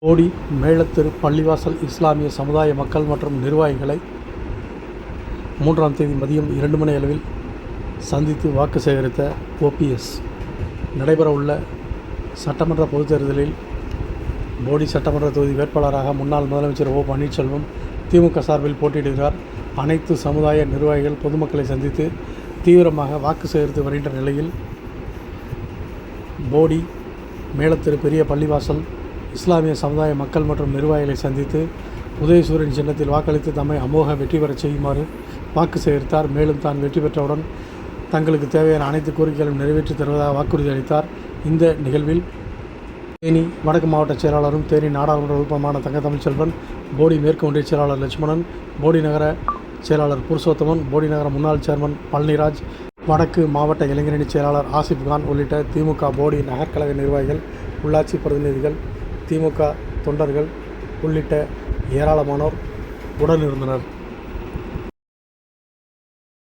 போடி மேலத்தெரு பள்ளிவாசல் இஸ்லாமிய சமுதாய மக்கள் மற்றும் நிர்வாகிகளை 3ஆம் தேதி மதியம் 2 மணி அளவில் சந்தித்து வாக்கு சேகரித்த ஓபிஎஸ் நடைபெறவுள்ள சட்டமன்ற பொதுத் தேர்தலில் போடி சட்டமன்ற தொகுதி வேட்பாளராக முன்னாள் முதலமைச்சர் ஓ பன்னீர்செல்வம் திமுக சார்பில் போட்டியிடுகிறார். அனைத்து சமுதாய நிர்வாகிகள் பொதுமக்களை சந்தித்து தீவிரமாக வாக்கு சேகரித்து வருகின்ற நிலையில் போடி மேலத்தெரு பெரிய பள்ளிவாசல் இஸ்லாமிய சமுதாய மக்கள் மற்றும் நிர்வாகிகளை சந்தித்து உதயசூரியன் சின்னத்தில் வாக்களித்து தம்மை அமோக வெற்றி பெறச் செய்யுமாறு வாக்கு சேகரித்தார். மேலும் தான் வெற்றி பெற்றவுடன் தங்களுக்கு தேவையான அனைத்து கோரிக்கைகளையும் நிறைவேற்றித் தருவதாக வாக்குறுதி அளித்தார். இந்த நிகழ்வில் தேனி வடக்கு மாவட்ட செயலாளரும் தேனி நாடாளுமன்ற உறுப்பினருமான தங்க தமிழ்ச்செல்வன், போடி மேற்கு ஒன்றிய செயலாளர் லட்சுமணன், போடி நகர செயலாளர் புருஷோத்தமன், போடி நகர முன்னாள் சேர்மன் பழனிராஜ், வடக்கு மாவட்ட இளைஞரணி செயலாளர் ஆசிப் கான் உள்ளிட்ட திமுக போடி நகர்கழக நிர்வாகிகள், உள்ளாட்சி பிரதிநிதிகள், திமுக தொண்டர்கள் உள்ளிட்ட ஏராளமானோர் உடனிருந்தனர்.